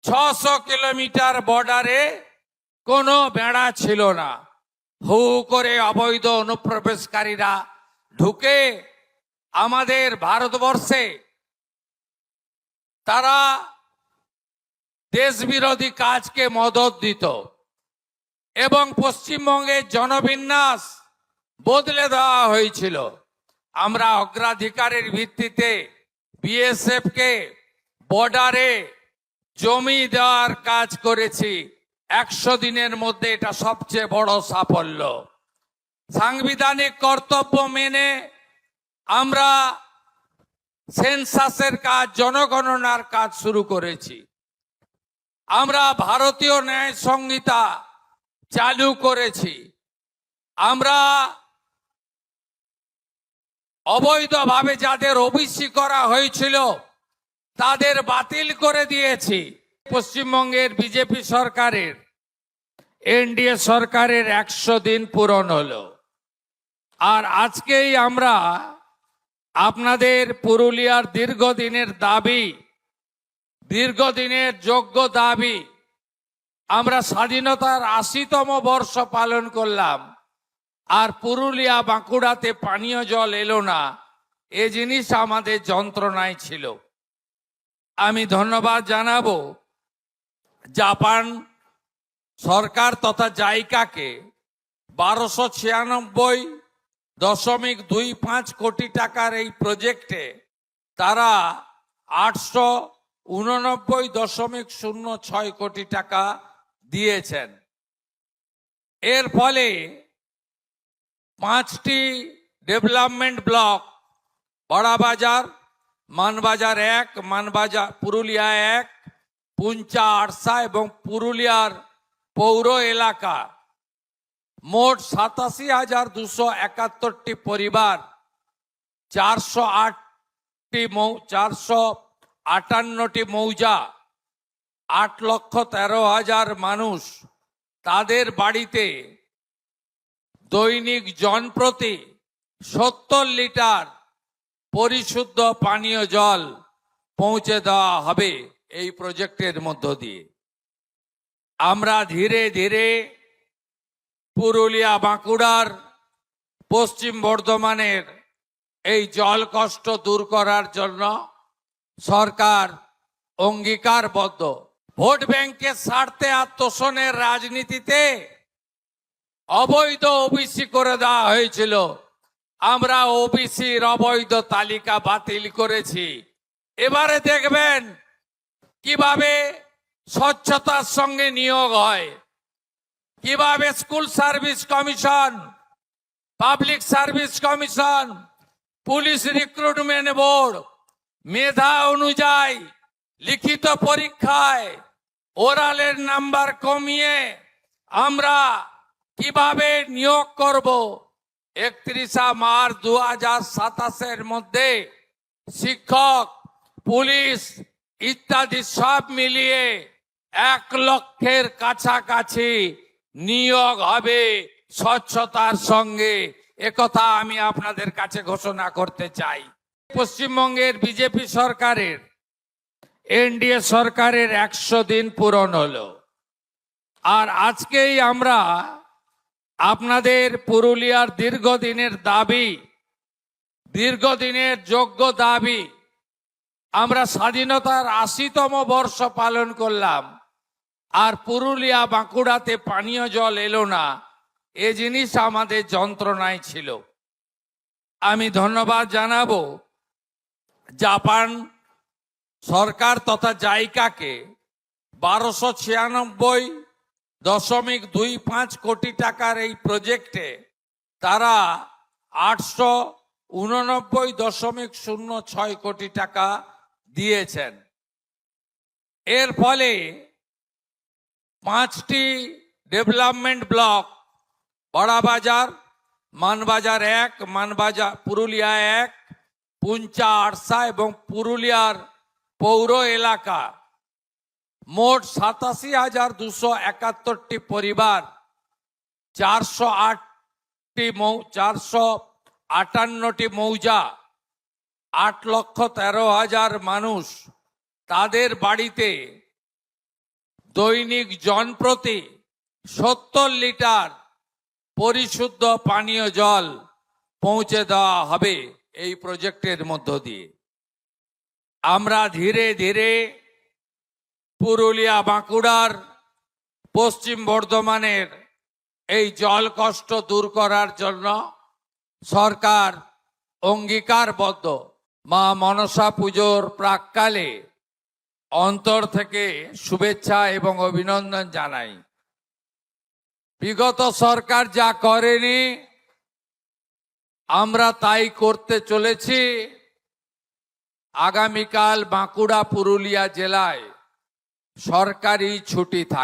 600 kilometre বর্ডারে কোনো বেড়া ছিল না। হু করে অবৈধ অনুপ্রবেশকারীরা ঢুকে আমাদের ভারতবর্ষে তারা দেশ বিরোধী কাজকে মদত দিত এবং পশ্চিমবঙ্গের জনবিন্যাস বদলে দেওয়া হয়েছিল। আমরা অগ্রাধিকারের ভিত্তিতে বিএসএফ কে বর্ডারে জমি দেওয়ার কাজ করেছি। 100 দিনের মধ্যে এটা সবচেয়ে বড় সাফল্য। সাংবিধানিক কর্তব্য মেনে আমরা সেন্সাসের কাজ, জনগণনার কাজ শুরু করেছি। আমরা ভারতীয় ন্যায় সংহিতা চালু করেছি। আমরা অবৈধভাবে যাদের ওবিসি করা হয়েছিল তাদের বাতিল করে দিয়েছি। পশ্চিমবঙ্গের বিজেপি সরকারের, এনডিএ সরকারের 100 দিন পূরণ হলো। আর আজকেই আমরা আপনাদের পুরুলিয়ার দীর্ঘদিনের দাবি, দীর্ঘদিনের যোগ্য দাবি, আমরা স্বাধীনতার 80তম বর্ষ পালন করলাম আর পুরুলিয়া বাঁকুড়াতে পানীয় জল এলো না, এ জিনিস আমাদের যন্ত্রণায় ছিল। আমি ধন্যবাদ জানাবো জাপান সরকার তথা জাইকাকে 1296.25 কোটি টাকার এই প্রজেক্টে তারা 889.06 কোটি টাকা দিয়েছেন। এর ফলে 5টি ডেভেলপমেন্ট ব্লক, বড়াবাজার, মানবাজার 1, মানবাজার পুরুলিয়া 1, পুঞ্চা, আড়সা এবং পুরুলিয়ার পৌর এলাকা, মোট 87,271টি পরিবার, 458টি মৌজা, 8,13,000 মানুষ, তাদের বাড়িতে দৈনিক জনপ্রতি 70 লিটার পরিশুদ্ধ পানীয় জল পৌঁছে দেওয়া হবে এই প্রজেক্টের মধ্য দিয়ে। আমরা ধীরে ধীরে পুরুলিয়া, বাঁকুড়ার, পশ্চিম বর্ধমানের এই জল কষ্ট দূর করার জন্য সরকার অঙ্গীকারবদ্ধ। ভোট ব্যাংকের স্বার্থে আত্মসাতের রাজনীতিতে অবৈধ ওবিসি করে দেওয়া হয়েছিল। আমরা ওবিসির অবৈধ তালিকা বাতিল করেছি। এবারে দেখবেন কিভাবে স্বচ্ছতার সঙ্গে নিয়োগ হয়, কিভাবে school service commission, public service commission, police recruitment board মেধা অনুযায়ী লিখিত পরীক্ষায় ওরালের নাম্বার কমিয়ে আমরা কিভাবে নিয়োগ করব। 31 মার্চ 2027 মধ্যে শিক্ষক, পুলিশ ইত্যাদি সব মিলিয়ে 1 লক্ষের কাছাকাছি নিয়োগ হবে স্বচ্ছতার সঙ্গে। একথা আমি আপনাদের কাছে ঘোষণা করতে চাই। পশ্চিমবঙ্গের বিজেপি সরকারের, এনডিএ সরকারের 100 দিন পূরণ হলো। আর আজকেই আমরা আপনাদের পুরুলিয়ার দীর্ঘদিনের দাবি, দীর্ঘদিনের যোগ্য দাবি, আমরা স্বাধীনতার 80তম বর্ষ পালন করলাম আর পুরুলিয়া বাঁকুড়াতে পানীয় জল এলো না, এ জিনিস আমাদের যন্ত্রণায় ছিল। আমি ধন্যবাদ জানাবো জাপান সরকার তথা জাইকাকে 1296.25 কোটি টাকার এই প্রজেক্টে তারা 889.06 কোটি টাকা দিয়েছেন। এর ফলে 5টি ডেভেলপমেন্ট ব্লক, বড়াবাজার, মানবাজার 1, মানবাজার পুরুলিয়া 1, পুঞ্চা, আড়সা এবং পুরুলিয়ার পৌর এলাকা, মোট 87,271টি পরিবার, 458টি মৌজা, 8,13,000 মানুষ, তাদের বাড়িতে দৈনিক জনপ্রতি 70 লিটার পরিশুদ্ধ পানীয় জল পৌঁছে দেওয়া হবে এই প্রজেক্টের মধ্য দিয়ে। আমরা ধীরে ধীরে পুরুলিয়া, বাঁকুড়ার, পশ্চিম বর্ধমানের এই জল কষ্ট দূর করার জন্য সরকার অঙ্গীকারবদ্ধ। মা মনসা পুজোর প্রাককালে অন্তর থেকে শুভেচ্ছা এবং অভিনন্দন জানাই। বিগত সরকার যা করেনি আমরা তাই করতে চলেছি। আগামীকাল বাঁকুড়া, পুরুলিয়া জেলায় সরকারি ছুটি থাকবে।